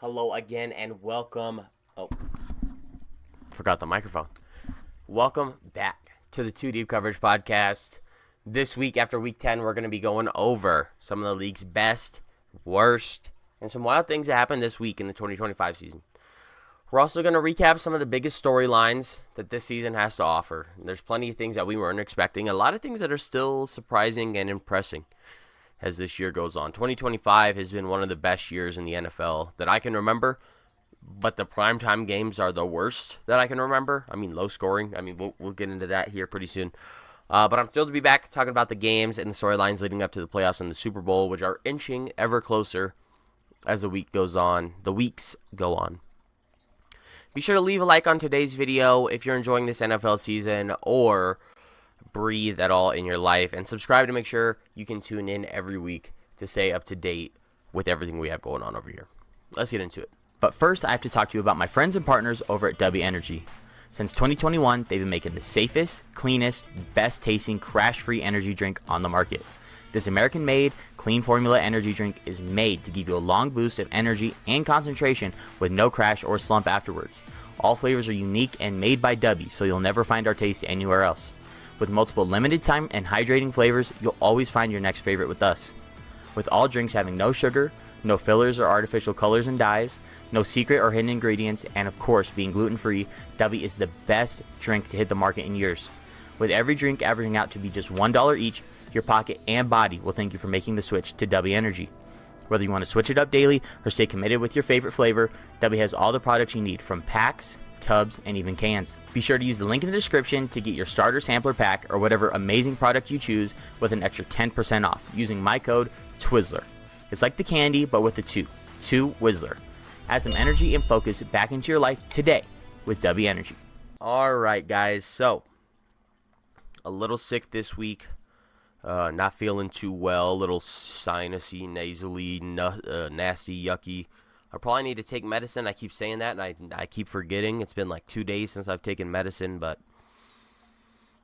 Hello again and welcome. Oh, forgot the microphone. Welcome back to the Two Deep Coverage Podcast. This week, after Week 10, we're going to be going over some of the league's best, worst, and some wild things that happened this week in the 2025 season. We're also going to recap some of the biggest storylines that this season has to offer. There's plenty of things that we weren't expecting, a lot of things that are still surprising and impressing as this year goes on. 2025 has been one of the best years in the NFL that I can remember, but the primetime games are the worst that I can remember. I mean, low scoring. I mean, we'll get into that here pretty soon. But I'm thrilled to be back talking about the games and the storylines leading up to the playoffs and the Super Bowl, which are inching ever closer as the week goes on. The weeks go on. Be sure to leave a like on today's video if you're enjoying this NFL season or breathe at all in your life, and subscribe to make sure you can tune in every week to stay up to date with everything we have going on over here. Let's get into it. But first, I have to talk to you about my friends and partners over at W Energy. Since 2021, they've been making the safest, cleanest, best tasting, crash-free energy drink on the market. This American-made, clean formula energy drink is made to give you a long boost of energy and concentration with no crash or slump afterwards. All flavors are unique and made by W, so you'll never find our taste anywhere else. With multiple limited time and hydrating flavors, you'll always find your next favorite with us. With all drinks having no sugar, no fillers or artificial colors and dyes, no secret or hidden ingredients, and of course being gluten-free, W is the best drink to hit the market in years. With every drink averaging out to be just $1 each, your pocket and body will thank you for making the switch to W Energy. Whether you want to switch it up daily or stay committed with your favorite flavor, W has all the products you need, from packs, tubs, and even cans. Be sure to use the link in the description to get your starter sampler pack or whatever amazing product you choose with an extra 10% off using my code TWIZZLER. It's like the candy, but with a 2 Whizzler. Add some energy and focus back into your life today with W Energy. All right, guys, so a little sick this week, not feeling too well, a little sinusy, nasally, nasty, yucky. I probably need to take medicine. I keep saying that, and I keep forgetting. It's been like 2 days since I've taken medicine, but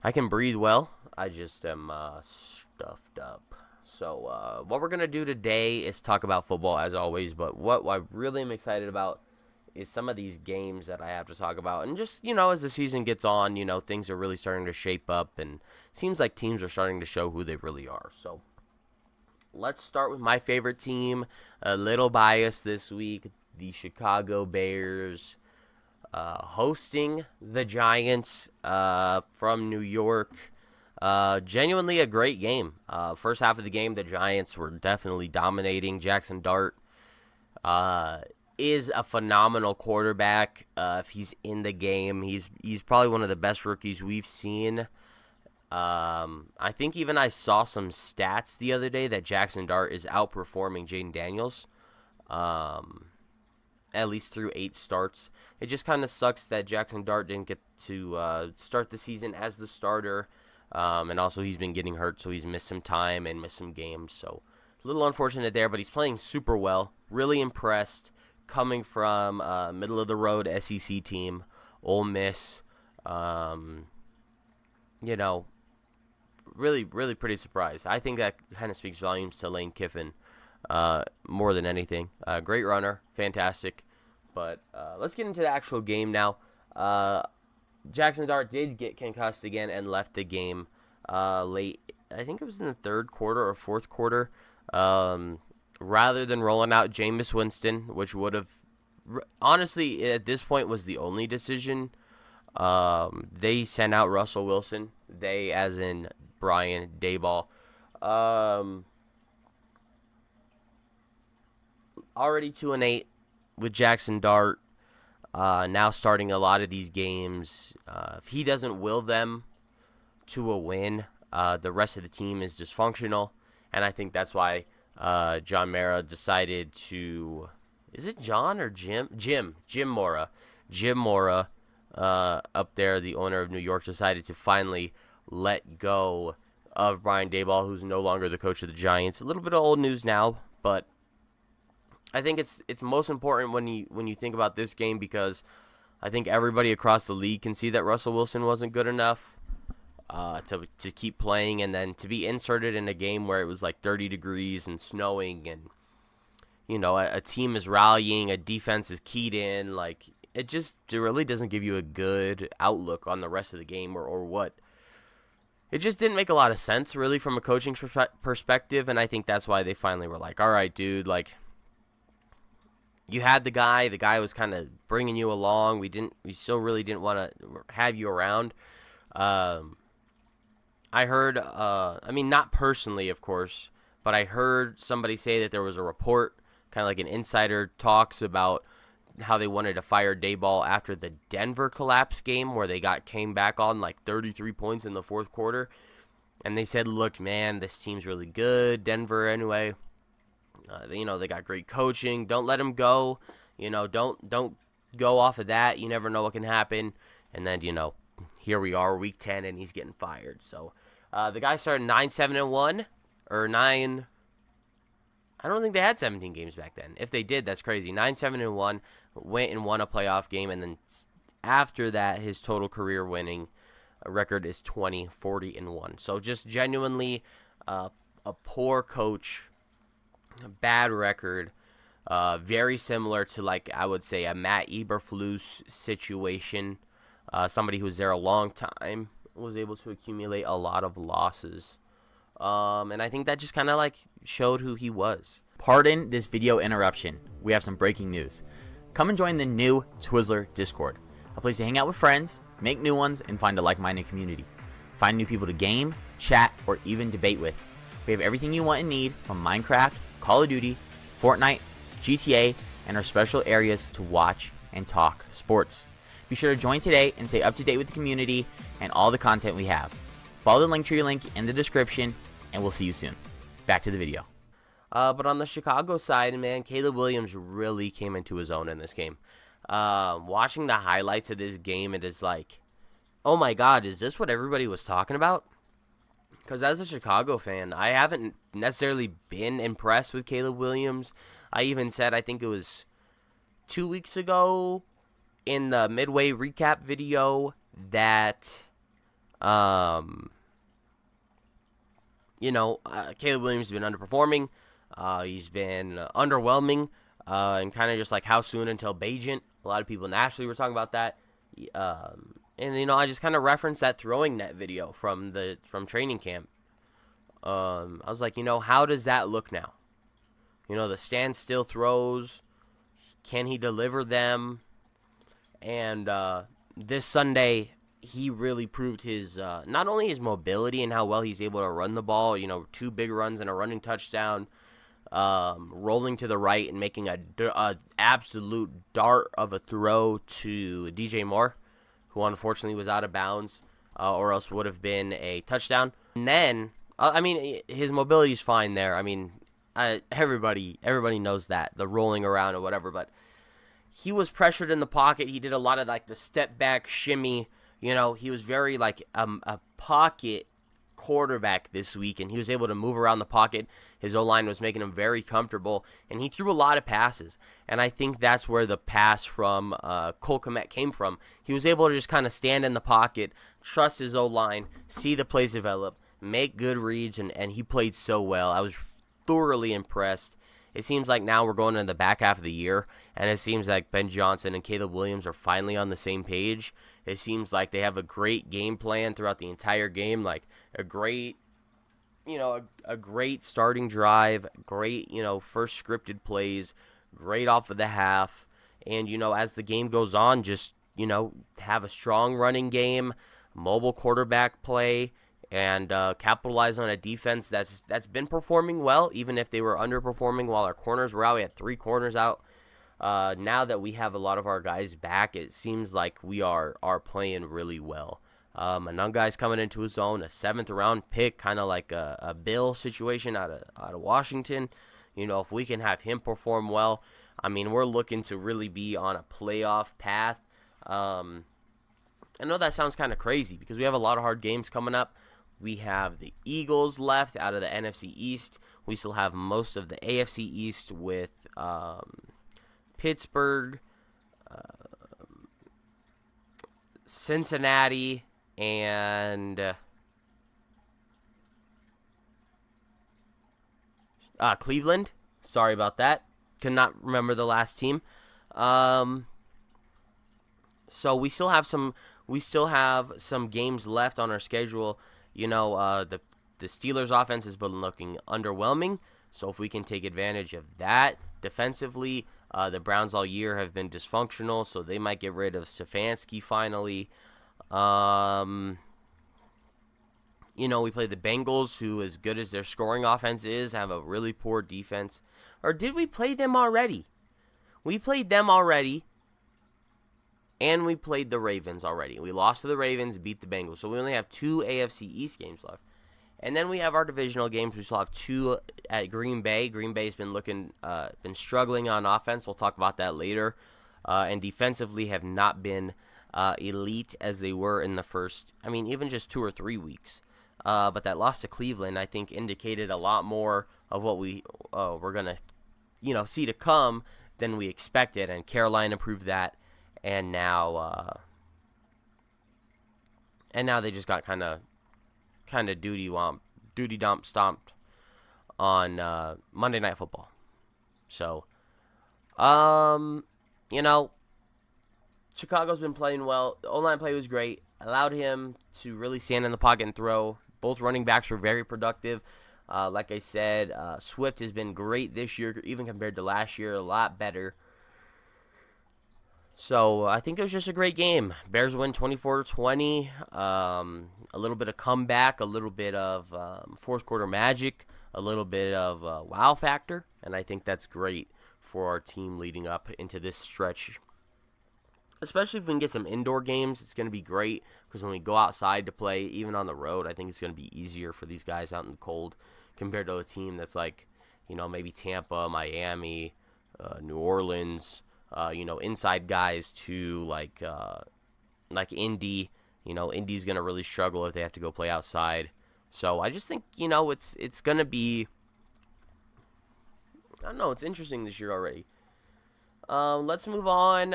I can breathe well. I just am stuffed up. So what we're going to do today is talk about football, as always, but what I really am excited about is some of these games that I have to talk about. And just, as the season gets on, things are really starting to shape up, and it seems like teams are starting to show who they really are. So let's start with my favorite team. A little biased this week, the Chicago Bears, hosting the Giants from New York. Genuinely a great game. First half of the game, the Giants were definitely dominating. Jackson Dart is a phenomenal quarterback. If he's in the game, he's probably one of the best rookies we've seen. I think even I saw some stats the other day that Jackson Dart is outperforming Jaden Daniels, at least through 8 starts. It just kind of sucks that Jackson Dart didn't get to start the season as the starter, and also he's been getting hurt, so he's missed some time and missed some games, so a little unfortunate there, but he's playing super well. Really impressed, coming from middle-of-the-road SEC team, Ole Miss. Really, really pretty surprised. I think that kind of speaks volumes to Lane Kiffin more than anything. Great runner, fantastic. But let's get into the actual game now. Jackson Dart did get concussed again and left the game late. I think it was in the third quarter or fourth quarter. Rather than rolling out Jameis Winston, which would have, honestly, at this point was the only decision. They sent out Russell Wilson. They, as in Brian Daboll. Already 2-8 with Jackson Dart. Now starting a lot of these games. If he doesn't will them to a win, the rest of the team is dysfunctional. And I think that's why John Mara decided to... Is it John or Jim? Jim Mora. Jim Mora, up there, the owner of New York, decided to finally let go of Brian Daboll, who's no longer the coach of the Giants. A little bit of old news now, but I think it's most important when you think about this game, because I think everybody across the league can see that Russell Wilson wasn't good enough to keep playing, and then to be inserted in a game where it was like 30 degrees and snowing, and a team is rallying, a defense is keyed in. Like, it really doesn't give you a good outlook on the rest of the game or what. It just didn't make a lot of sense, really, from a coaching perspective, and I think that's why they finally were like, all right, dude, like, you had the guy was kind of bringing you along. We still really didn't want to have you around. I heard, not personally, of course, but I heard somebody say that there was a report, kind of like an insider talks about how they wanted to fire Dayball after the Denver collapse game where they came back on like 33 points in the fourth quarter. And they said, look, man, this team's really good. Denver, anyway. They got great coaching. Don't let them go. Don't go off of that. You never know what can happen. And then, here we are, week 10, and he's getting fired. So the guy started 9-7-1 or 9. I don't think they had 17 games back then. If they did, that's crazy. 9-7-1, went and won a playoff game, and then after that, his total career winning record is 20-40-1. So just genuinely a poor coach. A bad record, very similar to, like, I would say a Matt Eberflus situation. Somebody who was there a long time, was able to accumulate a lot of losses. And I think that just kind of like showed who he was. Pardon this video interruption. We have some breaking news. Come and join the new Twizzler Discord, a place to hang out with friends, make new ones, and find a like-minded community. Find new people to game, chat, or even debate with. We have everything you want and need from Minecraft, Call of Duty, Fortnite, GTA, and our special areas to watch and talk sports. Be sure to join today and stay up to date with the community and all the content we have. Follow the Linktree link in the description, and we'll see you soon. Back to the video. But on the Chicago side, man, Caleb Williams really came into his own in this game. Watching the highlights of this game, it is like, oh my God, is this what everybody was talking about? Because as a Chicago fan, I haven't necessarily been impressed with Caleb Williams. I even said, I think it was 2 weeks ago in the midway recap video that, Caleb Williams has been underperforming. He's been underwhelming, and kind of just like how soon until Bajent. A lot of people nationally were talking about that. And, I just kind of referenced that throwing net video from training camp. I was like, how does that look now? The standstill throws. Can he deliver them? And this Sunday, he really proved his not only his mobility and how well he's able to run the ball. 2 big runs and a running touchdown. Rolling to the right and making a absolute dart of a throw to DJ Moore, who unfortunately was out of bounds, or else would have been a touchdown. And then, his mobility is fine there. Everybody knows that, the rolling around or whatever, but he was pressured in the pocket. He did a lot of, like, the step back shimmy. He was very, like, a pocket quarterback this week, and he was able to move around the pocket. His O-line was making him very comfortable, and he threw a lot of passes, and I think that's where the pass from Cole Kmet came from. He was able to just kind of stand in the pocket, trust his O-line, see the plays develop, make good reads, and he played so well. I was thoroughly impressed. It seems like now we're going into the back half of the year, and it seems like Ben Johnson and Caleb Williams are finally on the same page. It seems like they have a great game plan throughout the entire game, like a great, a great starting drive, great, first scripted plays, great off of the half, and, as the game goes on, just, have a strong running game, mobile quarterback play, and capitalize on a defense that's been performing well, even if they were underperforming while our corners were out. We had 3 corners out. Now that we have a lot of our guys back, it seems like we are playing really well. Another guy's coming into his own, a 7th round pick, kind of like a Bill situation out of Washington. If we can have him perform well, we're looking to really be on a playoff path. I know that sounds kind of crazy because we have a lot of hard games coming up. We have the Eagles left out of the NFC East. We still have most of the AFC East with Pittsburgh, Cincinnati, and Cleveland. Sorry about that. cannot remember the last team. So we still have some games left on our schedule. The Steelers' offense has been looking underwhelming. So if we can take advantage of that defensively, the Browns all year have been dysfunctional. So they might get rid of Stefanski finally. We play the Bengals, who, as good as their scoring offense is, have a really poor defense. Or did we play them already? We played them already, and we played the Ravens already. We lost to the Ravens, beat the Bengals. So we only have 2 AFC East games left. And then we have our divisional games. We still have 2 at Green Bay. Green Bay's been struggling on offense. We'll talk about that later. And defensively have not been elite as they were in the first, even just 2 or 3 weeks. But that loss to Cleveland, I think, indicated a lot more of what we're going to, see to come than we expected. And Carolina proved that. And now they just got kind of duty dump stomped on Monday Night Football. So, Chicago's been playing well. The O-line play was great. Allowed him to really stand in the pocket and throw. Both running backs were very productive. Like I said, Swift has been great this year, even compared to last year, a lot better. So I think it was just a great game. Bears win 24-20. A little bit of comeback, a little bit of fourth quarter magic, a little bit of wow factor, and I think that's great for our team leading up into this stretch. Especially if we can get some indoor games, it's going to be great because when we go outside to play, even on the road, I think it's going to be easier for these guys out in the cold compared to a team that's like, maybe Tampa, Miami, New Orleans, inside guys to like Indy. Indy's going to really struggle if they have to go play outside. So I just think, it's going to be, I don't know, it's interesting this year already. Let's move on.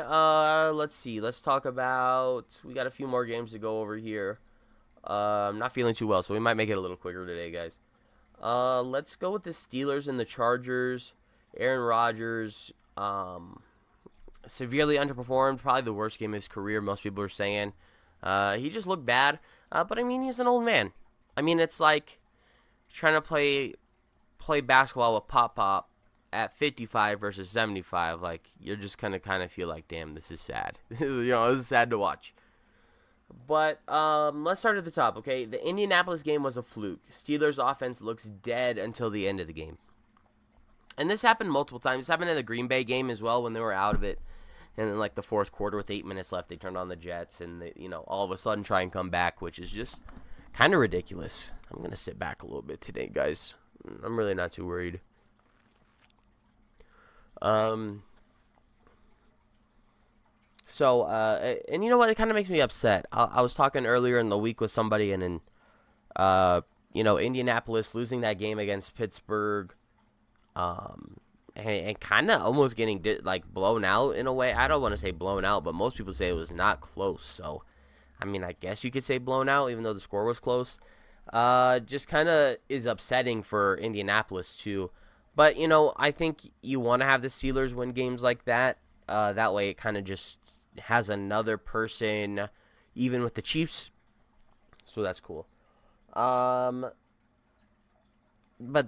Let's see. Let's talk about, we got a few more games to go over here. I'm not feeling too well, so we might make it a little quicker today, guys. Let's go with the Steelers and the Chargers. Aaron Rodgers, severely underperformed. Probably the worst game of his career, most people are saying. He just looked bad. But he's an old man. It's like trying to play basketball with Pop at 55 versus 75. Like, you're just kind of feel like, damn, this is sad. This is sad to watch. But let's start at the top, okay? The Indianapolis game was a fluke. Steelers' offense looks dead until the end of the game. And this happened multiple times. This happened in the Green Bay game as well when they were out of it. And then, like, the fourth quarter with 8 minutes left, they turned on the Jets and, they, all of a sudden try and come back, which is just kind of ridiculous. I'm going to sit back a little bit today, guys. I'm really not too worried. So, and you know what? It kind of makes me upset. I was talking earlier in the week with somebody, and Indianapolis losing that game against Pittsburgh, and kind of almost getting blown out in a way. I don't want to say blown out, but most people say it was not close. So, I guess you could say blown out, even though the score was close. Just kind of is upsetting for Indianapolis too. But, I think you want to have the Steelers win games like that. That way it kind of just has another person, even with the Chiefs. So that's cool. But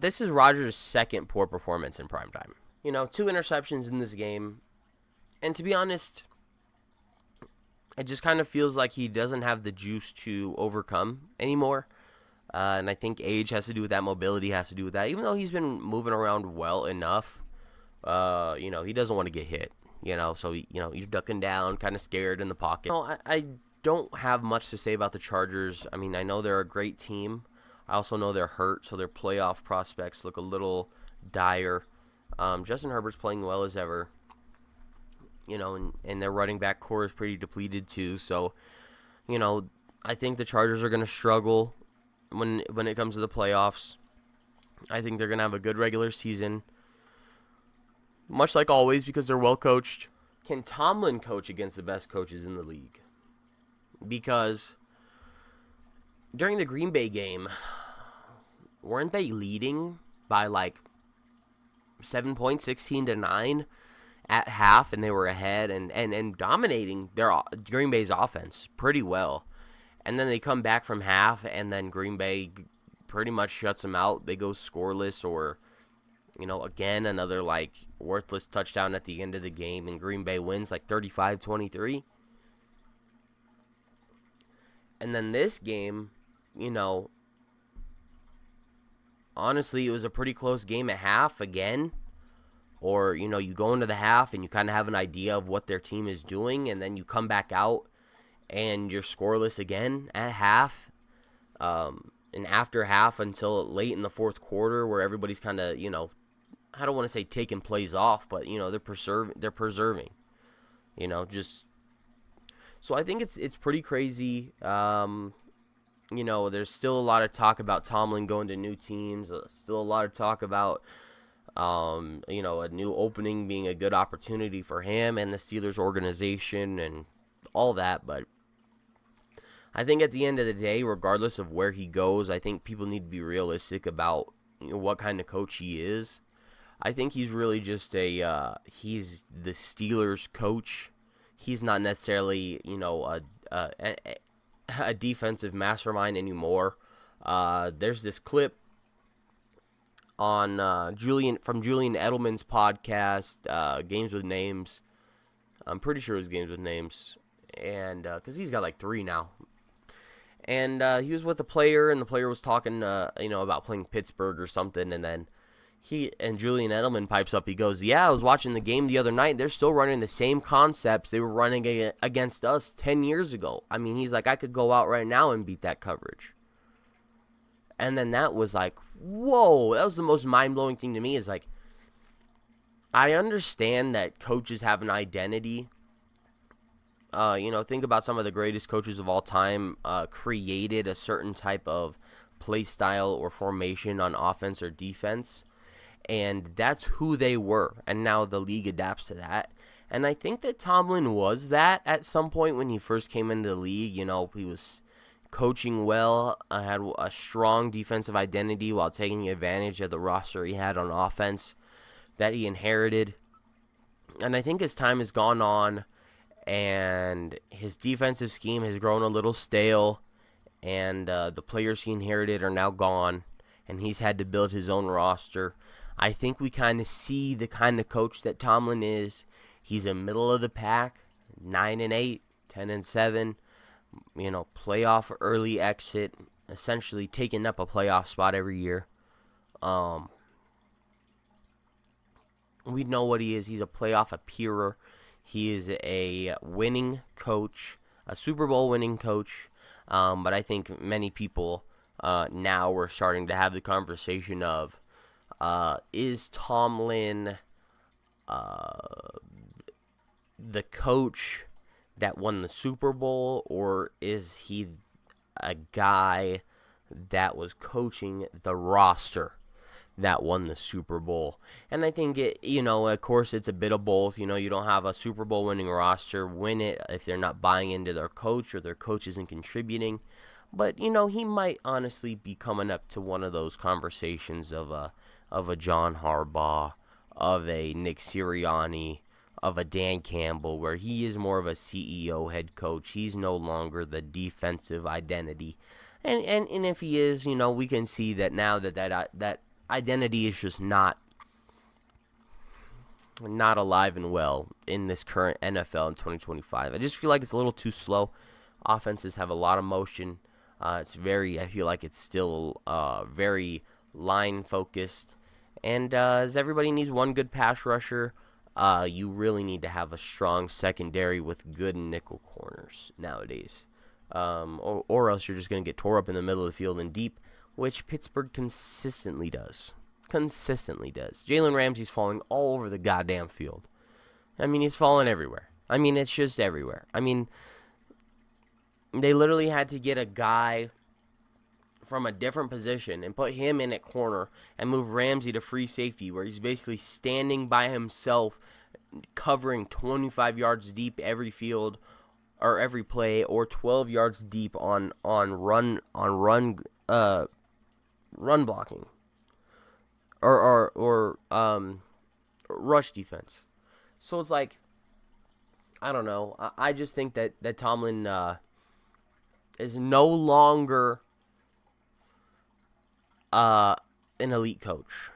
this is Rodgers' second poor performance in primetime. 2 interceptions in this game. And to be honest, it just kind of feels like he doesn't have the juice to overcome anymore. And I think age has to do with that. Mobility has to do with that. Even though he's been moving around well enough, he doesn't want to get hit. So, you're ducking down, kind of scared in the pocket. I don't have much to say about the Chargers. I know they're a great team. I also know they're hurt, so their playoff prospects look a little dire. Justin Herbert's playing well as ever. And their running back core is pretty depleted too. So, I think the Chargers are going to struggle when it comes to the playoffs. I think they're going to have a good regular season. Much like always, because they're well coached. Can Tomlin coach against the best coaches in the league? Because during the Green Bay game, weren't they leading by 7 7 points, 16-9 at half, and they were ahead and dominating their Green Bay's offense pretty well. And then they come back from half, and then Green Bay pretty much shuts them out. They go scoreless, or, again, another, worthless touchdown at the end of the game, and Green Bay wins, 35-23. And then this game, honestly, it was a pretty close game at half again. Or, you go into the half and you kind of have an idea of what their team is doing, and then you come back out and you're scoreless again at half. And after half until late in the fourth quarter, where everybody's kind of, I don't want to say taking plays off, but, they're preserving. So I think it's pretty crazy. There's still a lot of talk about Tomlin going to new teams. Still a lot of talk about, a new opening being a good opportunity for him and the Steelers organization and all that. But I think at the end of the day, regardless of where he goes, I think people need to be realistic about what kind of coach he is. I think he's really just he's the Steelers coach. He's not necessarily, a defensive mastermind anymore. There's this clip on Julian Edelman's podcast, Games with Names. I'm pretty sure it was Games with Names, and because he's got 3 now. And he was with a player, and the player was talking, about playing Pittsburgh or something, and then Julian Edelman pipes up. He goes, "Yeah, I was watching the game the other night. They're still running the same concepts they were running against us 10 years ago. I mean," he's like, "I could go out right now and beat that coverage." And then that was whoa, that was the most mind-blowing thing to me, is I understand that coaches have an identity. Think about some of the greatest coaches of all time created a certain type of play style or formation on offense or defense. And that's who they were. And now the league adapts to that. And I think that Tomlin was that at some point when he first came into the league. He was coaching well, had a strong defensive identity while taking advantage of the roster he had on offense that he inherited. And I think as time has gone on and his defensive scheme has grown a little stale, and the players he inherited are now gone, and he's had to build his own roster, I think we kind of see the kind of coach that Tomlin is. He's a middle of the pack, 9-8, 10-7, playoff early exit, essentially taking up a playoff spot every year. We know what he is. He's a playoff appearer. He is a winning coach, a Super Bowl winning coach. But I think many people now are starting to have the conversation of, is Tomlin the coach that won the Super Bowl, or is he a guy that was coaching the roster that won the Super Bowl? And I think of course it's a bit of both. You don't have a Super Bowl winning roster win it if they're not buying into their coach or their coach isn't contributing. But he might honestly be coming up to one of those conversations of a John Harbaugh, of a Nick Sirianni, of a Dan Campbell, where he is more of a CEO head coach. He's no longer the defensive identity. And if he is, we can see that now that identity is just not alive and well in this current NFL in 2025. I just feel like it's a little too slow. Offenses have a lot of motion. I feel like it's still very line focused. And as everybody needs one good pass rusher, you really need to have a strong secondary with good nickel corners nowadays. Or else you're just going to get tore up in the middle of the field and deep, which Pittsburgh consistently does. Jalen Ramsey's falling all over the goddamn field. I mean, he's falling everywhere. I mean, it's just everywhere. I mean, they literally had to get a guy from a different position and put him in at corner and move Ramsey to free safety, where he's basically standing by himself, covering 25 yards deep every field or every play, or 12 yards deep on run blocking, or rush defense. So it's like, I don't know. I just think that Tomlin is no longer an elite coach.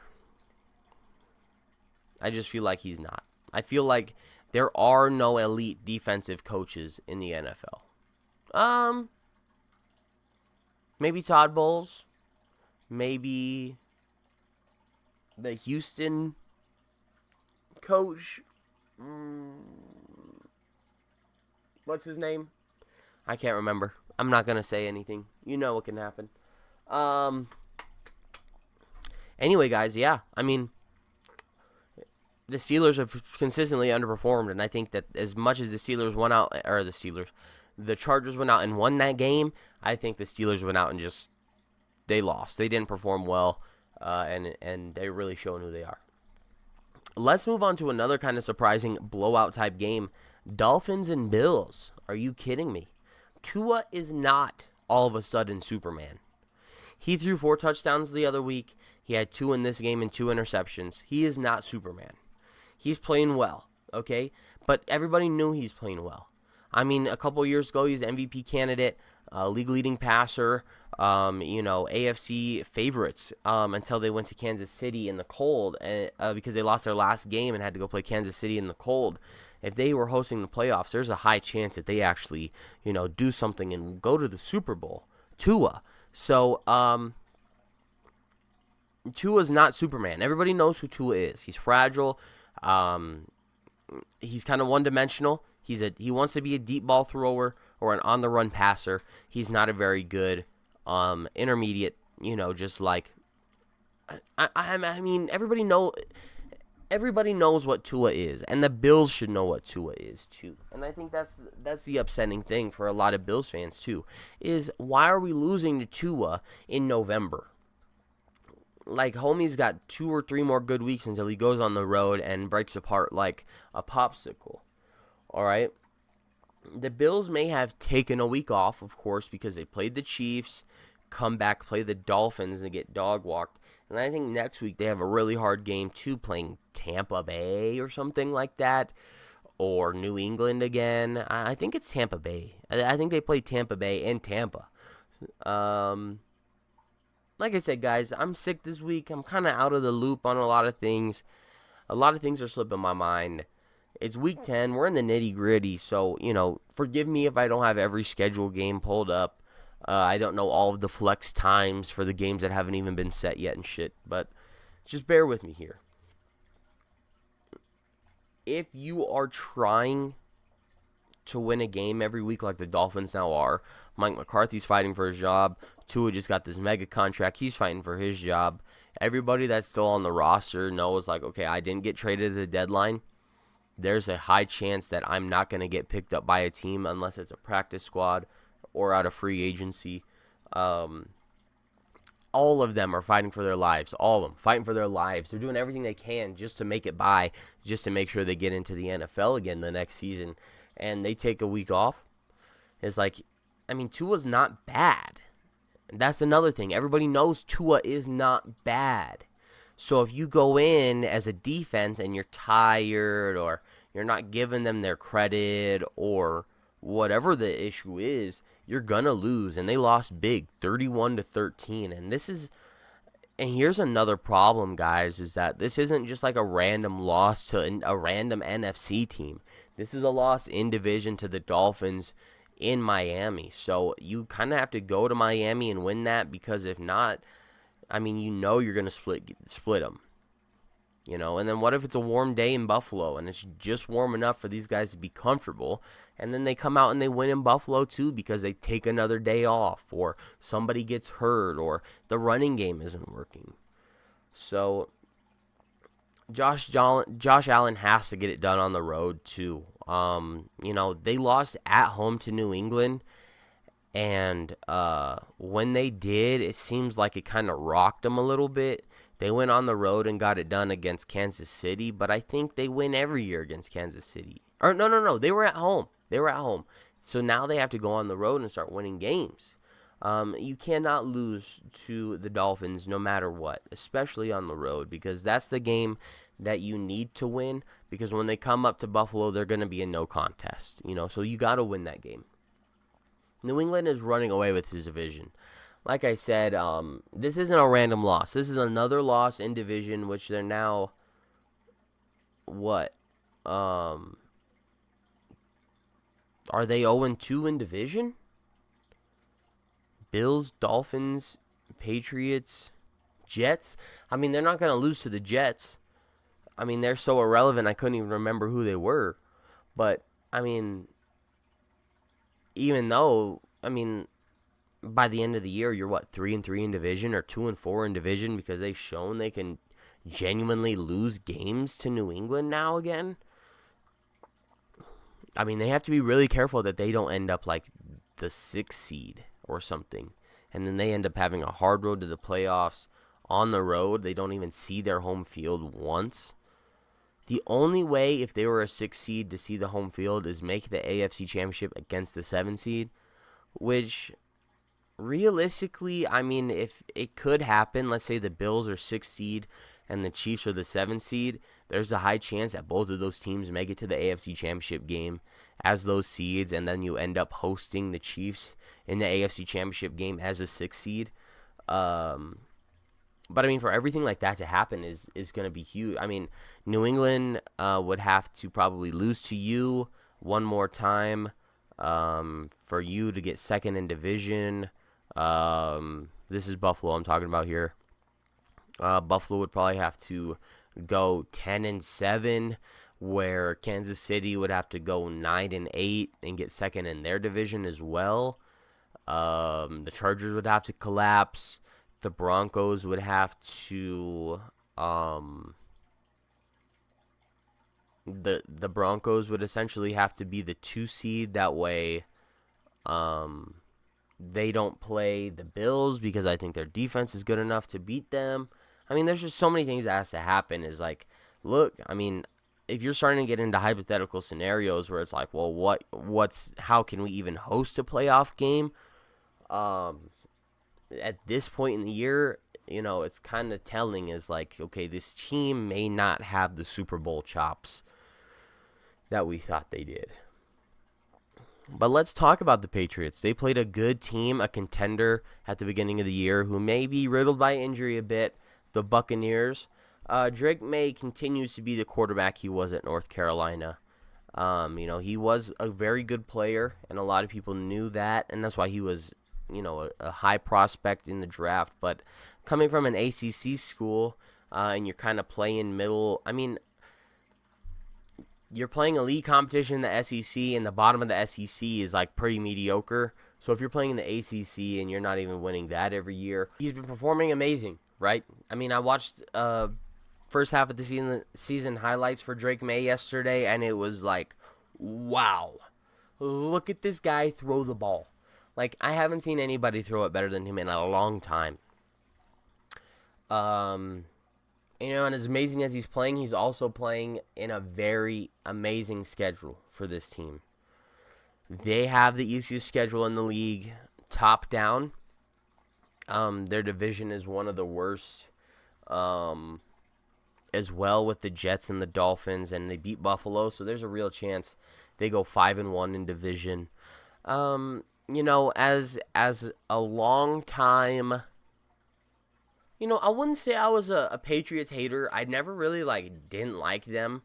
I just feel like he's not. I feel like there are no elite defensive coaches in the NFL. Maybe Todd Bowles. Maybe the Houston coach. What's his name? I can't remember. I'm not going to say anything. You know what can happen. Anyway, guys, yeah. I mean, the Steelers have consistently underperformed, and I think that as much as the Chargers went out and won that game, I think the Steelers went out and they lost. They didn't perform well, and they're really showing who they are. Let's move on to another kind of surprising blowout type game. Dolphins and Bills. Are you kidding me? Tua is not all of a sudden Superman. He threw 4 touchdowns the other week. He had 2 in this game and 2 interceptions. He is not Superman. He's playing well, okay? But everybody knew he's playing well. I mean, a couple years ago, he's an MVP candidate, league leading passer, AFC favorites until they went to Kansas City in the cold because they lost their last game and had to go play Kansas City in the cold. If they were hosting the playoffs, there's a high chance that they actually, do something and go to the Super Bowl. Tua. So, Tua's not Superman. Everybody knows who Tua is. He's fragile. He's kind of one-dimensional. He wants to be a deep ball thrower or an on-the-run passer. He's not a very good intermediate, just like I mean, everybody knows what Tua is, and the Bills should know what Tua is too. And I think that's the upsetting thing for a lot of Bills fans too, is why are we losing to Tua in November? Like, homie's got 2 or 3 more good weeks until he goes on the road and breaks apart like a popsicle. All right? The Bills may have taken a week off, of course, because they played the Chiefs, come back, play the Dolphins, and get dog-walked. And I think next week they have a really hard game, too, playing Tampa Bay or something like that, or New England again. I think it's Tampa Bay. I think they play Tampa Bay and Tampa. Like I said, guys, I'm sick this week. I'm kind of out of the loop on a lot of things. A lot of things are slipping my mind. It's week 10. We're in the nitty-gritty, so, forgive me if I don't have every scheduled game pulled up. I don't know all of the flex times for the games that haven't even been set yet and shit, but just bear with me here. If you are trying to win a game every week like the Dolphins now are, Mike McCarthy's fighting for his job. Tua just got this mega contract. He's fighting for his job. Everybody that's still on the roster knows, like, okay, I didn't get traded at the deadline. There's a high chance that I'm not going to get picked up by a team unless it's a practice squad or out of free agency. All of them are fighting for their lives. All of them fighting for their lives. They're doing everything they can just to make it by, just to make sure they get into the NFL again the next season. And they take a week off. It's like, I mean, Tua's not bad. And that's another thing. Everybody knows Tua is not bad. So if you go in as a defense and you're tired or you're not giving them their credit or whatever the issue is, you're going to lose. And they lost big, 31-13. And here's another problem, guys, is that this isn't just like a random loss to a random NFC team. This is a loss in division to the Dolphins in Miami. So you kind of have to go to Miami and win that, because if not, I mean, you're going to split them. And then what if it's a warm day in Buffalo and it's just warm enough for these guys to be comfortable, and then they come out and they win in Buffalo too because they take another day off, or somebody gets hurt, or the running game isn't working. So Josh Allen has to get it done on the road too. They lost at home to New England, and when they did, it seems like it kind of rocked them a little bit. They went on the road and got it done against Kansas City, but I think they win every year against Kansas City. Or no, they were at home. So now they have to go on the road and start winning games. You cannot lose to the Dolphins no matter what, especially on the road, because that's the game that you need to win, because when they come up to Buffalo, they're going to be in no contest, so you got to win that game. New England is running away with his division. Like I said, this isn't a random loss. This is another loss in division, which they're now, what? Are they 0-2 in division? Bills, Dolphins, Patriots, Jets. I mean, they're not going to lose to the Jets. I mean, they're so irrelevant, I couldn't even remember who they were. But, I mean, even though, by the end of the year, you're 3-3 in division, or 2-4 in division, because they've shown they can genuinely lose games to New England now again. I mean, they have to be really careful that they don't end up like the 6th seed or something, and then they end up having a hard road to the playoffs on the road. They don't even see their home field once. The only way, if they were a 6th seed, to see the home field is make the AFC Championship against the 7th seed, which realistically, if it could happen, let's say the Bills are 6th seed and the Chiefs are the 7th seed, there's a high chance that both of those teams make it to the AFC Championship game as those seeds, and then you end up hosting the Chiefs in the AFC Championship game as a 6th seed. But, for everything like that to happen is going to be huge. New England would have to probably lose to you one more time for you to get second in division. This is Buffalo I'm talking about here. Buffalo would probably have to go 10-7, where Kansas City would have to go 9-8 and get second in their division as well. The Chargers would have to collapse. The Broncos would have to the Broncos would essentially have to be the 2 seed. That way they don't play the Bills, because I think their defense is good enough to beat them. There's just so many things that has to happen. Is like, look, if you're starting to get into hypothetical scenarios where it's like, well, how can we even host a playoff game? At this point in the year, it's kind of telling, is like, okay, this team may not have the Super Bowl chops that we thought they did. But let's talk about the Patriots. They played a good team, a contender at the beginning of the year, who may be riddled by injury a bit, the Buccaneers. Drake May continues to be the quarterback he was at North Carolina. He was a very good player, and a lot of people knew that, and that's why he was a high prospect in the draft. But coming from an ACC school, and you're kind of playing middle, you're playing a league competition in the SEC, and the bottom of the SEC is like pretty mediocre. So if you're playing in the ACC and you're not even winning that every year, he's been performing amazing, right? I watched first half of the season highlights for Drake May yesterday, and it was like, wow, look at this guy throw the ball. Like, I haven't seen anybody throw it better than him in a long time. And as amazing as he's playing, he's also playing in a very amazing schedule for this team. They have the easiest schedule in the league, top down. Their division is one of the worst, as well, with the Jets and the Dolphins, and they beat Buffalo, so there's a real chance they go 5-1 in division. As a long time, I wouldn't say I was a Patriots hater. I never really didn't like them.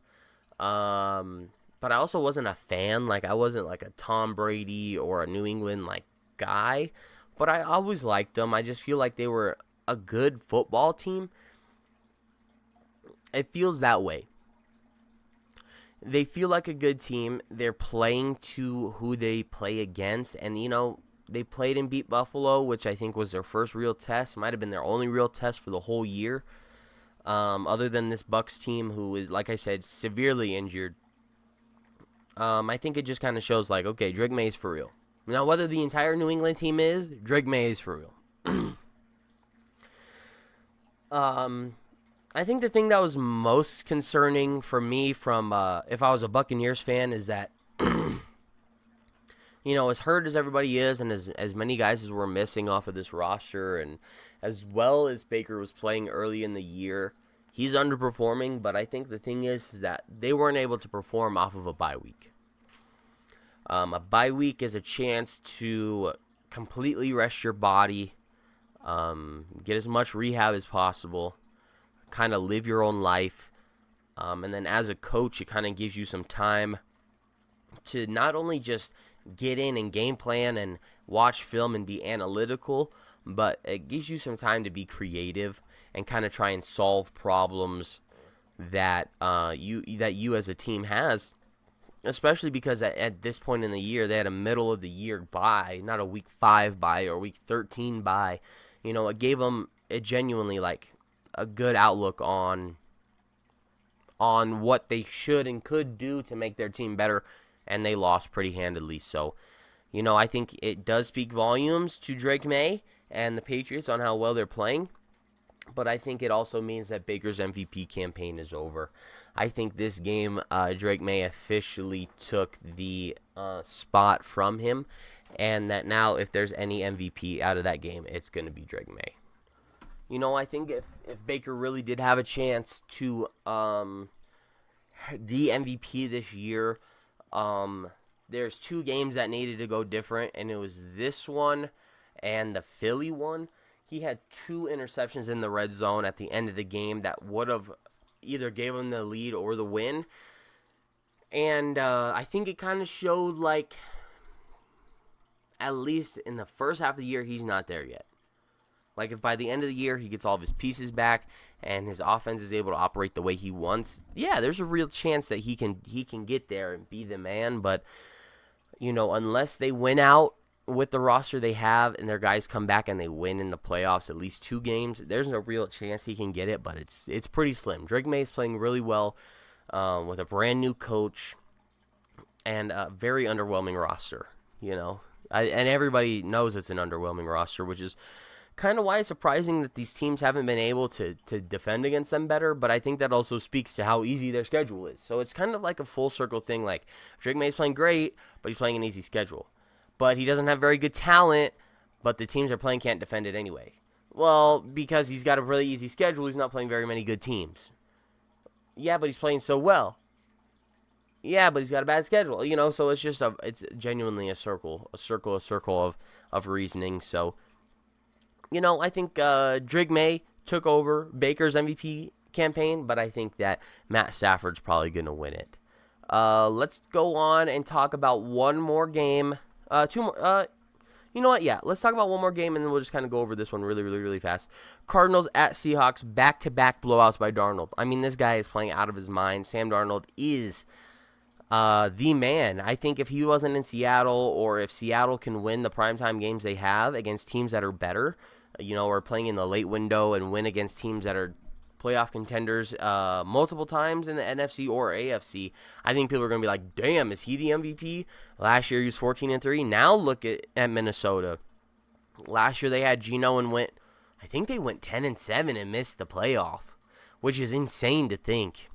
But I also wasn't a fan. I wasn't a Tom Brady or a New England guy, but I always liked them. I just feel like they were a good football team. It feels that way. They feel like a good team. They're playing to who they play against. And, they played and beat Buffalo, which I think was their first real test. Might have been their only real test for the whole year. Other than this Bucs team, who is, like I said, severely injured. I think it just kind of shows, okay, Drake May is for real. Now, whether the entire New England team is, Drake May is for real. I think the thing that was most concerning for me from if I was a Buccaneers fan is that, as hurt as everybody is and as many guys as we're missing off of this roster, and as well as Baker was playing early in the year, he's underperforming, but I think the thing is that they weren't able to perform off of a bye week. A bye week is a chance to completely rest your body, get as much rehab as possible, kind of live your own life, and then as a coach, it kind of gives you some time to not only just get in and game plan and watch film and be analytical, but it gives you some time to be creative and kind of try and solve problems that you as a team has. Especially because at this point in the year, they had a middle of the year bye, not a week 5 bye or week 13 bye. It gave them genuinely like a good outlook on what they should and could do to make their team better, and they lost pretty handedly. So, I think it does speak volumes to Drake Maye and the Patriots on how well they're playing. But I think it also means that Baker's MVP campaign is over. I think this game, Drake Maye officially took the spot from him, and that now if there's any MVP out of that game, it's going to be Drake Maye. I think if Baker really did have a chance to the MVP this year, there's 2 games that needed to go different, and it was this one and the Philly one. He had 2 interceptions in the red zone at the end of the game that would have either gave him the lead or the win. And I think it kind of showed, like, at least in the first half of the year, he's not there yet. Like, if by the end of the year he gets all of his pieces back and his offense is able to operate the way he wants, yeah, there's a real chance that he can get there and be the man. But, unless they win out with the roster they have and their guys come back and they win in the playoffs at least 2 games, there's no real chance he can get it, but it's pretty slim. Drake Maye's playing really well with a brand new coach and a very underwhelming roster, and everybody knows it's an underwhelming roster, which is kind of why it's surprising that these teams haven't been able to defend against them better, but I think that also speaks to how easy their schedule is. So it's kind of like a full circle thing. Like, Drake Maye's playing great, but he's playing an easy schedule. But he doesn't have very good talent, but the teams they're playing can't defend it anyway. Well, because he's got a really easy schedule, he's not playing very many good teams. Yeah, but he's playing so well. Yeah, but he's got a bad schedule. So it's just it's genuinely a circle of reasoning. So, I think Drake Maye took over Baker's MVP campaign, but I think that Matt Stafford's probably going to win it. Let's go on and talk about one more game. 2 more. You know what? Yeah, let's talk about one more game, and then we'll just kind of go over this one really, really, really fast. Cardinals at Seahawks, back-to-back blowouts by Darnold. I mean, this guy is playing out of his mind. Sam Darnold is the man. I think if he wasn't in Seattle, or if Seattle can win the primetime games they have against teams that are better, or playing in the late window and win against teams that are playoff contenders multiple times in the NFC or AFC, I think people are going to be like, damn, is he the MVP? Last year he was 14-3. Now look at Minnesota. Last year they had Geno and went 10-7 and missed the playoff, which is insane to think.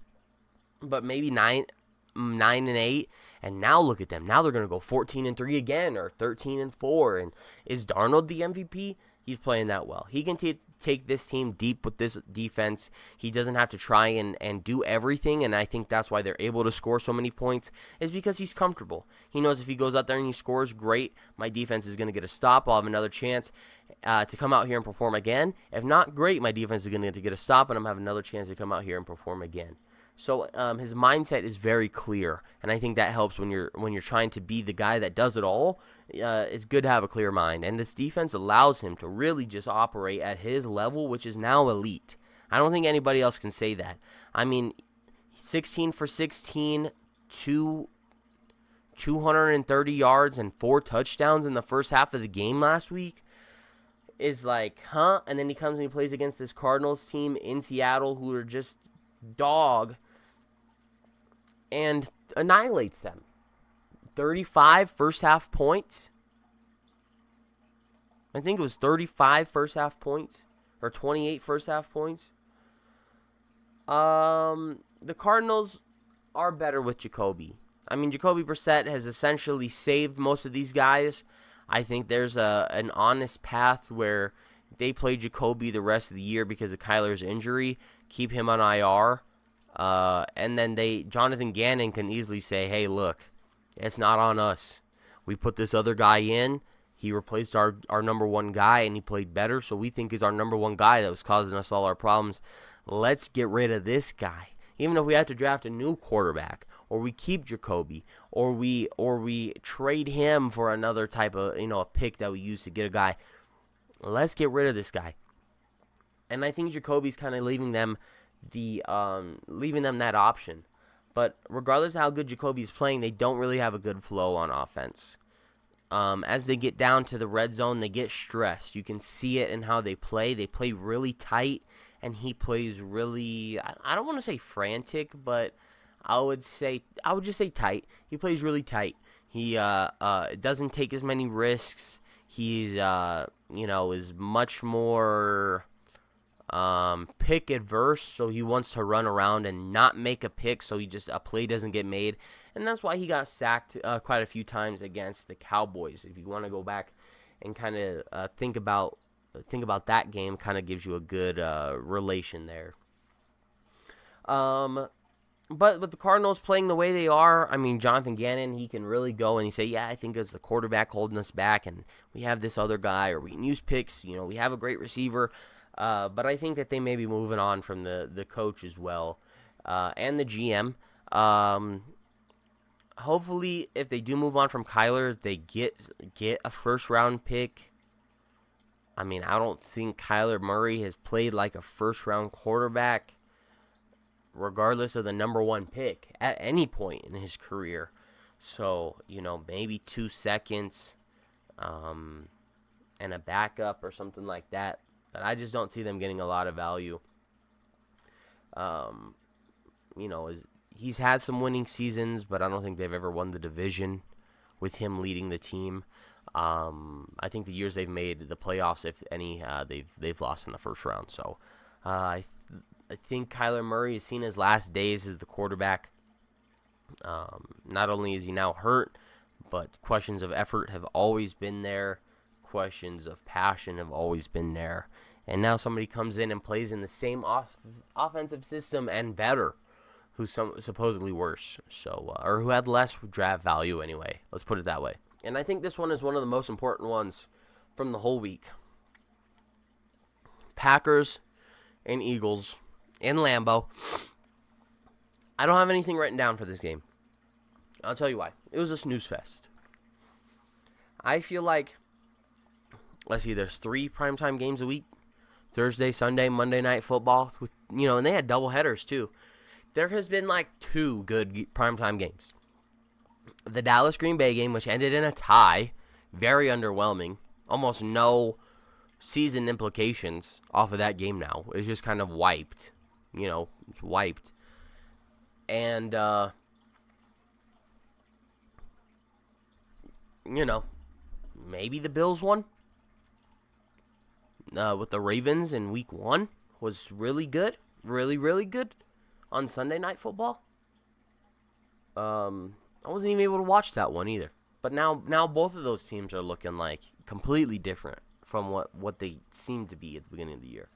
But maybe 9-8, and now look at them. Now they're going to go 14-3 again, or 13-4. And is Darnold the MVP? He's playing that well. He can take this team deep with this defense. He doesn't have to try and do everything, and I think that's why they're able to score so many points, is because he's comfortable. He knows if he goes out there and he scores, great, my defense is going to get a stop. I'll have another chance to come out here and perform again. If not, great, my defense is going to get a stop, and I'm going to have another chance to come out here and perform again. So his mindset is very clear, and I think that helps when you're trying to be the guy that does it all. It's good to have a clear mind, and this defense allows him to really just operate at his level, which is now elite. I don't think anybody else can say that. I mean, 16 for 16, 230 yards and 4 touchdowns in the first half of the game last week is like, huh? And then he comes and he plays against this Cardinals team in Seattle who are just dog and annihilates them. 35 first half points. I think it was 35 first half points or 28 first half points. The Cardinals are better with Jacoby. I mean, Jacoby Brissett has essentially saved most of these guys. I think there's an honest path where they play Jacoby the rest of the year because of Kyler's injury. keep him on IR, and then Jonathan Gannon can easily say, hey, look, it's not on us. We put this other guy in. He replaced our number one guy, and he played better, so we think he's our number one guy that was causing us all our problems. Let's get rid of this guy. Even if we have to draft a new quarterback, or we keep Jacoby, or we trade him for another type of, a pick that we use to get a guy. Let's get rid of this guy. And I think Jacoby's kind of leaving them that option. But regardless of how good Jacoby's playing, they don't really have a good flow on offense. As they get down to the red zone, they get stressed. You can see it in how they play. They play really tight, and he plays really, I don't want to say frantic, but I would just say tight. He plays really tight. He doesn't take as many risks. He's is much more pick adverse, so he wants to run around and not make a pick, so a play doesn't get made, and that's why he got sacked quite a few times against the Cowboys. If you want to go back and kind of think about that game, kind of gives you a good relation there. But with the Cardinals playing the way they are, I mean, Jonathan Gannon, he can really go and he say, yeah, I think it's the quarterback holding us back, and we have this other guy, or we can use picks, we have a great receiver. But I think that they may be moving on from the coach as well, and the GM. Hopefully, if they do move on from Kyler, they get a first-round pick. I mean, I don't think Kyler Murray has played like a first-round quarterback, regardless of the number one pick, at any point in his career. So, maybe 2 seconds, and a backup or something like that. But I just don't see them getting a lot of value. He's had some winning seasons, but I don't think they've ever won the division with him leading the team. I think the years they've made the playoffs, if any, they've lost in the first round. So I think Kyler Murray has seen his last days as the quarterback. Not only is he now hurt, but questions of effort have always been there. Questions of passion have always been there. And now somebody comes in and plays in the same offensive system and better, who's supposedly worse, or who had less draft value anyway. Let's put it that way. And I think this one is one of the most important ones from the whole week. Packers and Eagles in Lambeau. I don't have anything written down for this game. I'll tell you why. It was a snooze fest. I feel like, let's see, there's 3 primetime games a week. Thursday, Sunday, Monday Night Football. And they had double headers too. There has been like 2 good primetime games. The Dallas-Green Bay game, which ended in a tie. Very underwhelming. Almost no season implications off of that game now. It's just kind of wiped. It's wiped. And, maybe the Bills won. With the Ravens in week 1 was really good. Really, really good on Sunday Night Football. I wasn't even able to watch that one either. But now both of those teams are looking like completely different from what they seemed to be at the beginning of the year.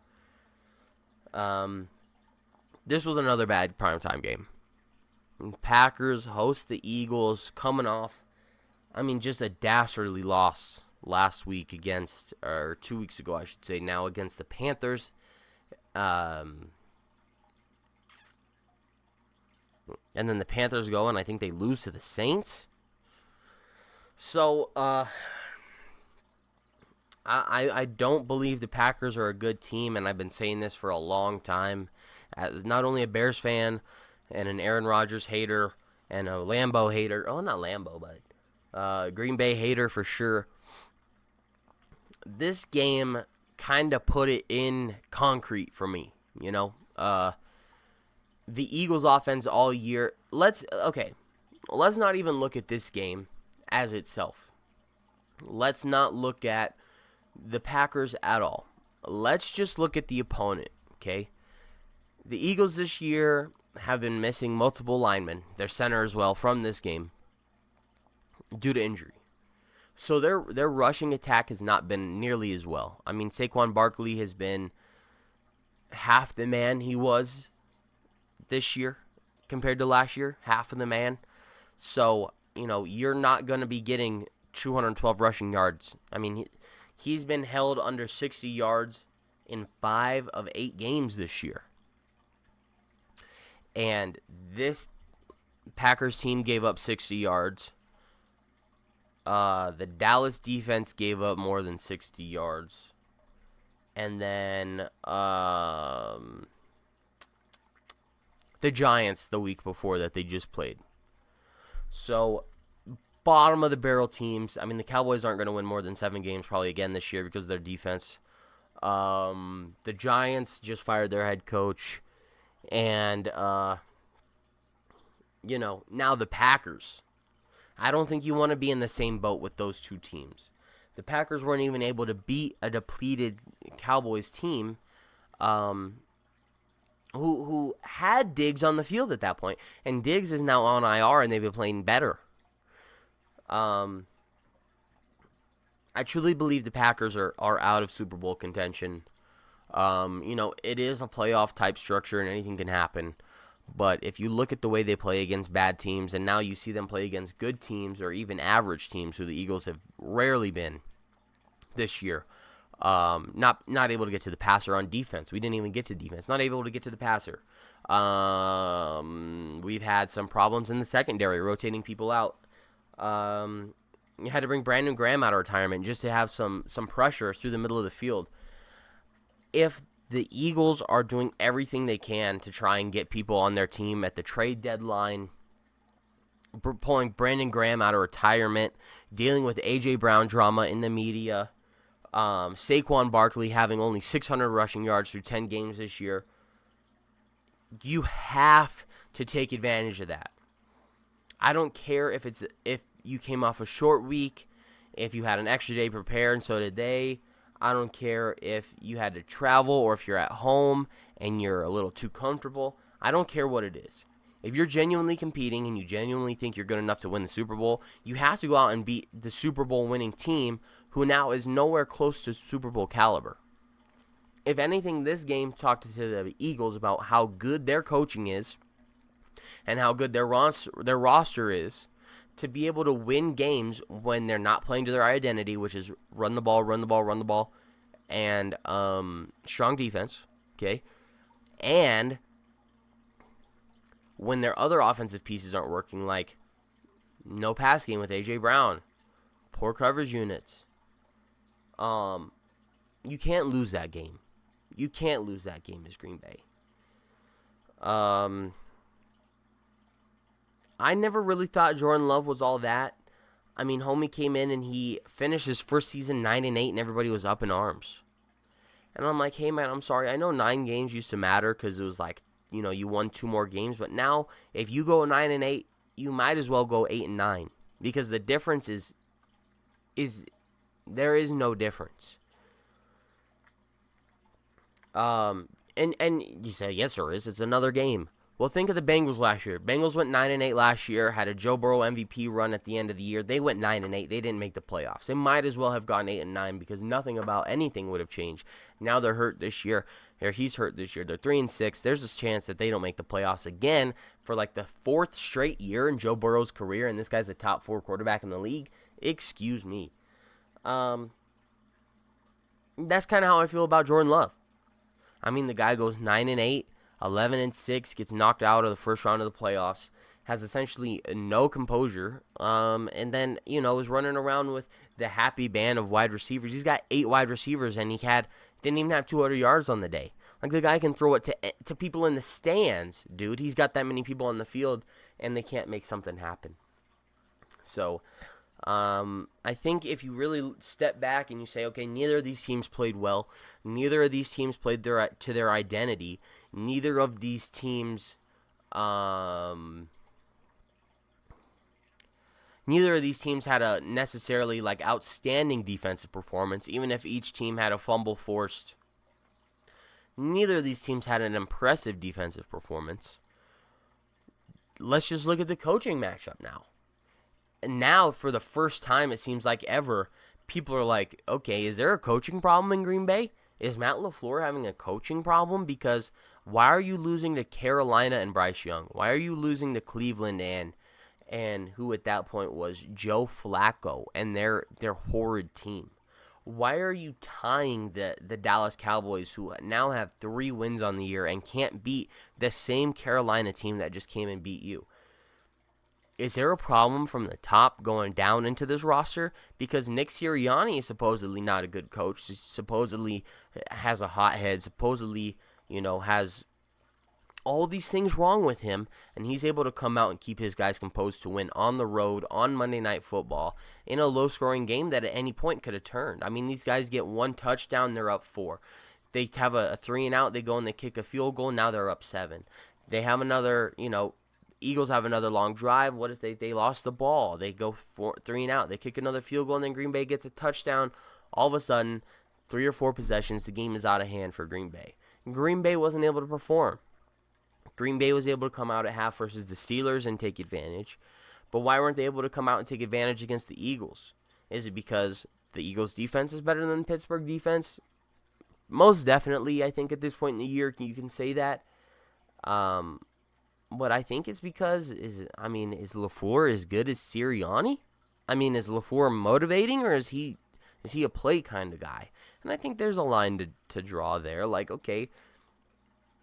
This was another bad primetime game. Packers host the Eagles coming off, just a dastardly loss last week or 2 weeks ago, I should say, now against the Panthers. And then the Panthers go, and I think they lose to the Saints. So, I don't believe the Packers are a good team, and I've been saying this for a long time. As not only a Bears fan and an Aaron Rodgers hater and a Lambeau hater. Oh, not Lambeau, but Green Bay hater for sure. This game kind of put it in concrete for me, The Eagles offense all year. Let's not even look at this game as itself. Let's not look at the Packers at all. Let's just look at the opponent, okay? The Eagles this year have been missing multiple linemen, their center as well, from this game due to injury. So their rushing attack has not been nearly as well. Saquon Barkley has been half the man he was this year compared to last year, half of the man. So, you're not going to be getting 212 rushing yards. I mean, he's been held under 60 yards in 5 of 8 games this year. And this Packers team gave up 60 yards. The Dallas defense gave up more than 60 yards. And then the Giants the week before that they just played. So, bottom of the barrel teams. I mean, the Cowboys aren't going to win more than 7 games probably again this year because of their defense. The Giants just fired their head coach. And, now the Packers. I don't think you want to be in the same boat with those two teams. The Packers weren't even able to beat a depleted Cowboys team who had Diggs on the field at that point. And Diggs is now on IR, and they've been playing better. I truly believe the Packers are out of Super Bowl contention. It is a playoff type structure, and anything can happen. But if you look at the way they play against bad teams, and now you see them play against good teams or even average teams, who the Eagles have rarely been this year, not able to get to the passer on defense. We didn't even get to defense. Not able to get to the passer. We've had some problems in the secondary, rotating people out. You had to bring Brandon Graham out of retirement just to have some pressure through the middle of the field. If the Eagles are doing everything they can to try and get people on their team at the trade deadline, pulling Brandon Graham out of retirement, dealing with A.J. Brown drama in the media, Saquon Barkley having only 600 rushing yards through 10 games this year, you have to take advantage of that. I don't care if you came off a short week, if you had an extra day prepared, and so did they. I don't care if you had to travel or if you're at home and you're a little too comfortable. I don't care what it is. If you're genuinely competing and you genuinely think you're good enough to win the Super Bowl, you have to go out and beat the Super Bowl winning team who now is nowhere close to Super Bowl caliber. If anything, this game talked to the Eagles about how good their coaching is and how good their roster is to be able to win games when they're not playing to their identity, which is run the ball, and strong defense, okay? And when their other offensive pieces aren't working, like no pass game with A.J. Brown, poor coverage units, you can't lose that game. You can't lose that game as Green Bay. I never really thought Jordan Love was all that. I mean, homie came in and he finished his first season 9-8, and everybody was up in arms. And I'm like, hey, man, I'm sorry. I know 9 games used to matter because it was like, you won 2 more games. But now, if you go 9-8, you might as well go 8-9 because the difference is there is no difference. And you say, yes, there is. It's another game. Well, think of the Bengals last year. Bengals went 9-8 last year, had a Joe Burrow MVP run at the end of the year. They went 9-8. They didn't make the playoffs. They might as well have gone 8-9 because nothing about anything would have changed. Now they're hurt this year. He's hurt this year. They're 3-6. There's a chance that they don't make the playoffs again for like the 4th straight year in Joe Burrow's career, and this guy's a top 4 quarterback in the league. Excuse me. That's kind of how I feel about Jordan Love. I mean, the guy goes 9-8. 11-6, gets knocked out of the first round of the playoffs, has essentially no composure, and then, is running around with the happy band of wide receivers. He's got 8 wide receivers, and didn't even have 200 yards on the day. Like, the guy can throw it to people in the stands, dude. He's got that many people on the field, and they can't make something happen. So, I think if you really step back and you say, okay, neither of these teams played well, neither of these teams played to their identity, neither of these teams had a necessarily like outstanding defensive performance, even if each team had a fumble forced. Neither of these teams had an impressive defensive performance. Let's just look at the coaching matchup now. And now, for the first time, it seems like ever, people are like, okay, is there a coaching problem in Green Bay? Is Matt LaFleur having a coaching problem? Because why are you losing to Carolina and Bryce Young? Why are you losing to Cleveland and who at that point was Joe Flacco and their horrid team? Why are you tying the Dallas Cowboys, who now have 3 wins on the year and can't beat the same Carolina team that just came and beat you? Is there a problem from the top going down into this roster? Because Nick Sirianni is supposedly not a good coach. He supposedly has a hot head. Supposedly, has all these things wrong with him. And he's able to come out and keep his guys composed to win on the road on Monday Night Football in a low-scoring game that at any point could have turned. I mean, these guys get 1 touchdown, they're up 4. They have a 3-and-out. They go and they kick a field goal. Now they're up 7. They have another, Eagles have another long drive. What is they lost the ball. They go 3-and-out. They kick another field goal, and then Green Bay gets a touchdown. All of a sudden, 3 or 4 possessions, the game is out of hand for Green Bay. Green Bay wasn't able to perform. Green Bay was able to come out at half versus the Steelers and take advantage. But why weren't they able to come out and take advantage against the Eagles? Is it because the Eagles' defense is better than the Pittsburgh defense? Most definitely, I think at this point in the year, you can say that. But I think it's because, is LaFleur as good as Sirianni? Is LaFleur motivating, or is he a play kind of guy? And I think there's a line to draw there. Like, okay,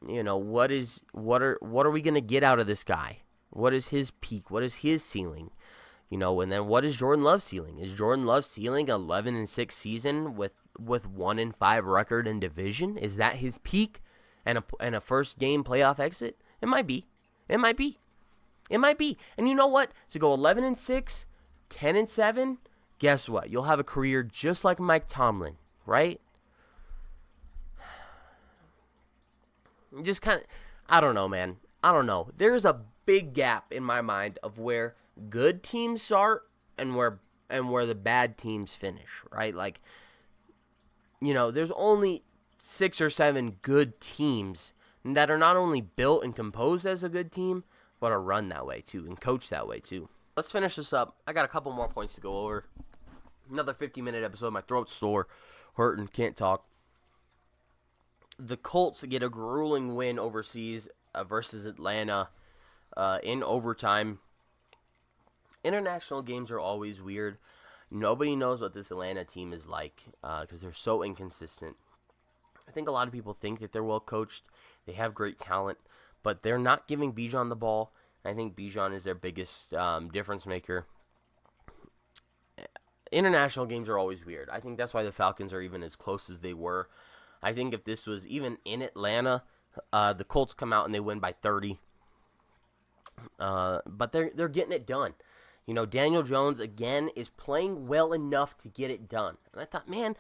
what are we gonna get out of this guy? What is his peak? What is his ceiling? And then what is Jordan Love's ceiling? Is Jordan Love's ceiling 11-6 season with 1-5 record in division? Is that his peak and a first game playoff exit? It might be. It might be. And you know what? To go 11-6, 10-7, guess what? You'll have a career just like Mike Tomlin, right? Just kind of, I don't know, man. I don't know. There's a big gap in my mind of where good teams start and where the bad teams finish, right? Like, there's only 6 or 7 good teams that are not only built and composed as a good team, but are run that way too and coached that way too. Let's finish this up. I got a couple more points to go over. Another 50-minute episode. My throat's sore, hurting, can't talk. The Colts get a grueling win overseas versus Atlanta in overtime. International games are always weird. Nobody knows what this Atlanta team is like because they're so inconsistent. I think a lot of people think that they're well coached. They have great talent, but they're not giving Bijan the ball. I think Bijan is their biggest difference maker. International games are always weird. I think that's why the Falcons are even as close as they were. I think if this was even in Atlanta, the Colts come out and they win by 30. But they're getting it done. Daniel Jones, again, is playing well enough to get it done. And I thought, man,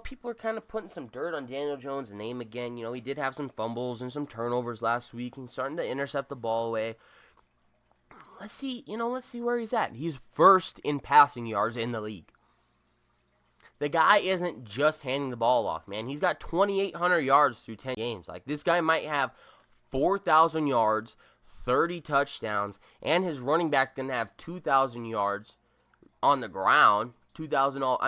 people are kind of putting some dirt on Daniel Jones' name again. He did have some fumbles and some turnovers last week. He's starting to intercept the ball away. Let's see where he's at. He's first in passing yards in the league. The guy isn't just handing the ball off, man. He's got 2,800 yards through 10 games. Like, this guy might have 4,000 yards, 30 touchdowns, and his running back going to have 2,000 yards on the ground. 2,000 all.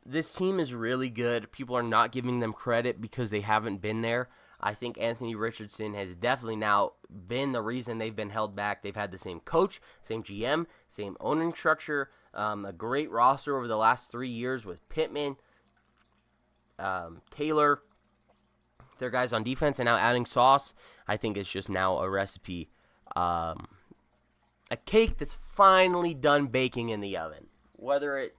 This team is really good. People are not giving them credit because they haven't been there. I think Anthony Richardson has definitely now been the reason they've been held back. They've had the same coach, same GM, same owning structure, a great roster over the last 3 years with Pittman, Taylor, their guys on defense, and now adding Sauce. I think it's just now a recipe, a cake that's finally done baking in the oven. Whether it,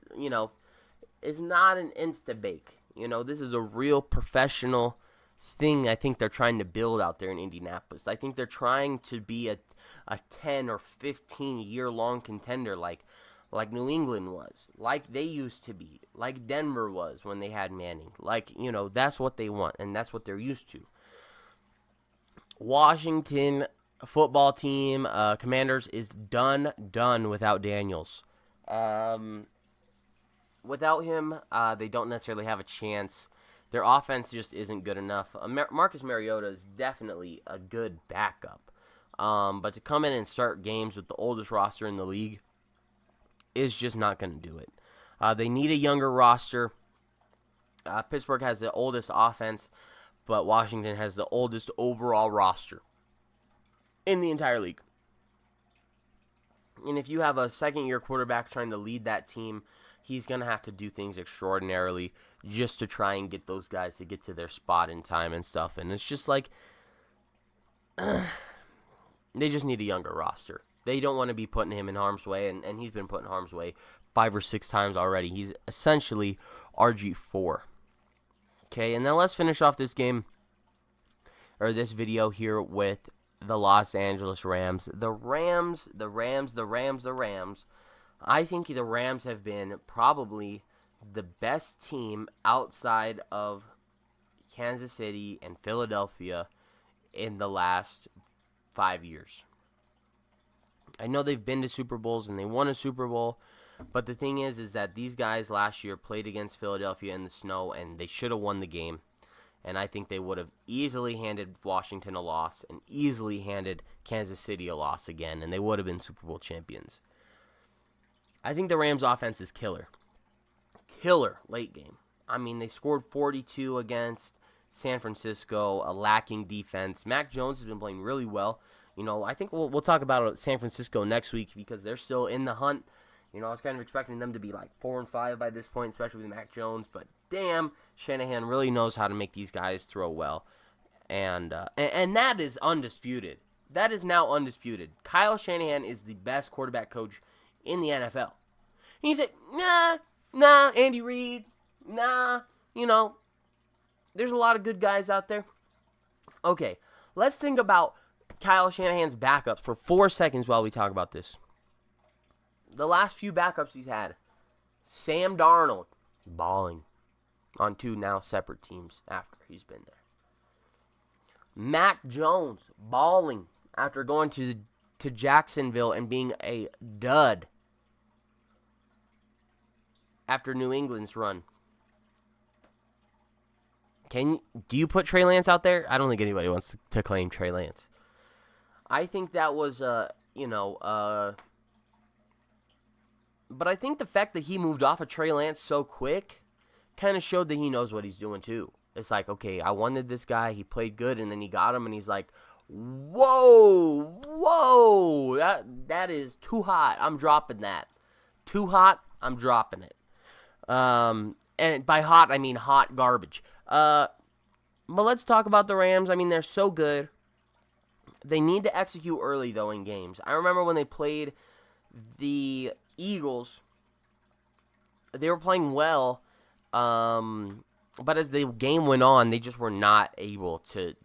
is not an insta-bake. This is a real professional thing I think they're trying to build out there in Indianapolis. I think they're trying to be a 10 or 15 year long contender like New England was, like they used to be, like Denver was when they had Manning. That's what they want, and that's what they're used to. Washington football team, Commanders, is done without Daniels. Without him, they don't necessarily have a chance. Their offense just isn't good enough. Marcus Mariota is definitely a good backup. But to come in and start games with the oldest roster in the league is just not going to do it. They need a younger roster. Pittsburgh has the oldest offense, but Washington has the oldest overall roster in the entire league. And if you have a second-year quarterback trying to lead that team, he's going to have to do things extraordinarily just to try and get those guys to get to their spot in time and stuff. And it's just like, they just need a younger roster. They don't want to be putting him in harm's way, and he's been put in harm's way 5 or 6 times already. He's essentially RG4. Okay, and then let's finish off this game, or this video here, with the Los Angeles Rams. The Rams. I think the Rams have been probably the best team outside of Kansas City and Philadelphia in the last 5 years. I know they've been to Super Bowls and they won a Super Bowl, but the thing is that these guys last year played against Philadelphia in the snow, and they should have won the game. And I think they would have easily handed Washington a loss and easily handed Kansas City a loss again, and they would have been Super Bowl champions. I think the Rams' offense is killer. Killer late game. I mean, they scored 42 against San Francisco, a lacking defense. Mac Jones has been playing really well. You know, I think we'll talk about San Francisco next week because they're still in the hunt. You know, I was kind of expecting them to be like 4-5 by this point, especially with Mac Jones. But damn, Shanahan really knows how to make these guys throw well, and that is undisputed. That is now undisputed. Kyle Shanahan is the best quarterback coach in the NFL. And you say, nah, Andy Reid, nah. You know, there's a lot of good guys out there. Okay, let's think about Kyle Shanahan's backups for 4 seconds while we talk about this. The last few backups he's had, Sam Darnold, balling on 2 now separate teams after he's been there. Mac Jones, balling after going to Jacksonville and being a dud after New England's run. Do you put Trey Lance out there? I don't think anybody wants to claim Trey Lance. I think that was, but I think the fact that he moved off of Trey Lance so quick kind of showed that he knows what he's doing too. It's like, okay, I wanted this guy, he played good, and then he got him, and he's like, whoa, that is too hot. I'm dropping that. Too hot, I'm dropping it. And by hot, I mean hot garbage. But let's talk about the Rams. I mean, they're so good. They need to execute early, though, in games. I remember when they played the Eagles, they were playing well, but as the game went on, they just were not able to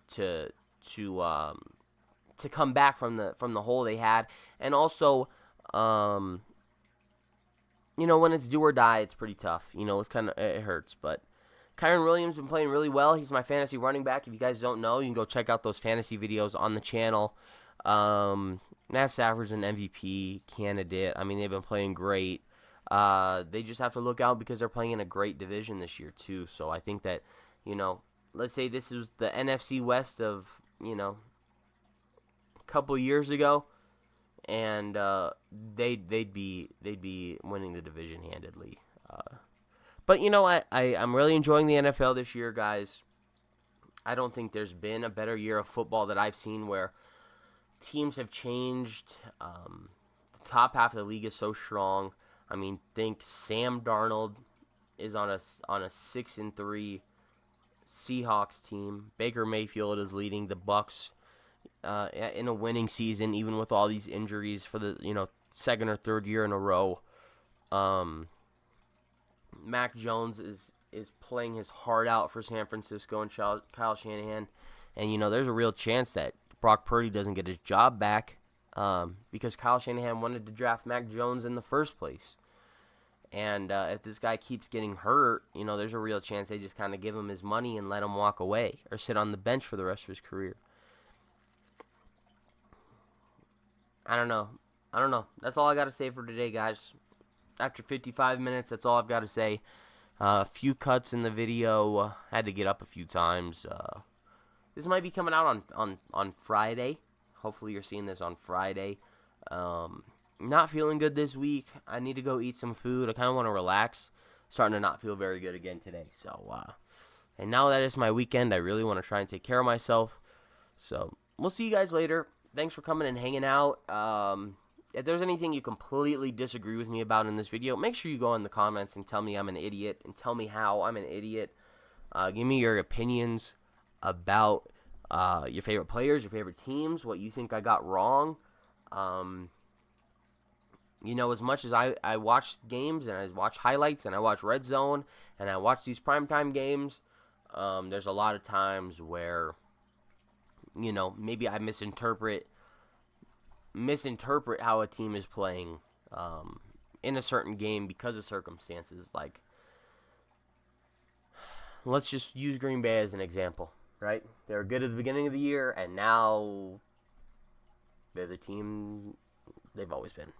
come back from the hole they had. And also, when it's do or die, it's pretty tough. It hurts. But Kyron Williams has been playing really well. He's my fantasy running back. If you guys don't know, you can go check out those fantasy videos on the channel. Matt Stafford's an MVP candidate. I mean, they've been playing great. They just have to look out because they're playing in a great division this year, too. So I think that, let's say this was the NFC West of, a couple years ago, and they'd be winning the division handedly. But I'm really enjoying the NFL this year, guys. I don't think there's been a better year of football that I've seen where teams have changed. The top half of the league is so strong. I mean, think Sam Darnold is on a 6-3 Seahawks team. Baker Mayfield is leading the Bucs in a winning season, even with all these injuries for the second or third year in a row. Mac Jones is playing his heart out for San Francisco and Kyle Shanahan, and there's a real chance that Brock Purdy doesn't get his job back because Kyle Shanahan wanted to draft Mac Jones in the first place. And if this guy keeps getting hurt, there's a real chance they just kind of give him his money and let him walk away or sit on the bench for the rest of his career. I don't know. That's all I got to say for today, guys. After 55 minutes, that's all I've got to say. A few cuts in the video. Had to get up a few times. This might be coming out on Friday. Hopefully you're seeing this on Friday. Not feeling good this week. I need to go eat some food. I kind of want to relax. starting to not feel very good again today. So, and now that it's my weekend, I really want to try and take care of myself. So, we'll see you guys later. Thanks for coming and hanging out. If there's anything you completely disagree with me about in this video, make sure you go in the comments and tell me I'm an idiot and tell me how I'm an idiot. Give me your opinions about your favorite players, your favorite teams, what you think I got wrong. As much as I watch games and I watch highlights and I watch Red Zone and I watch these primetime games, there's a lot of times where, maybe I misinterpret how a team is playing in a certain game because of circumstances. Like, let's just use Green Bay as an example, right? They were good at the beginning of the year, and now they're the team they've always been.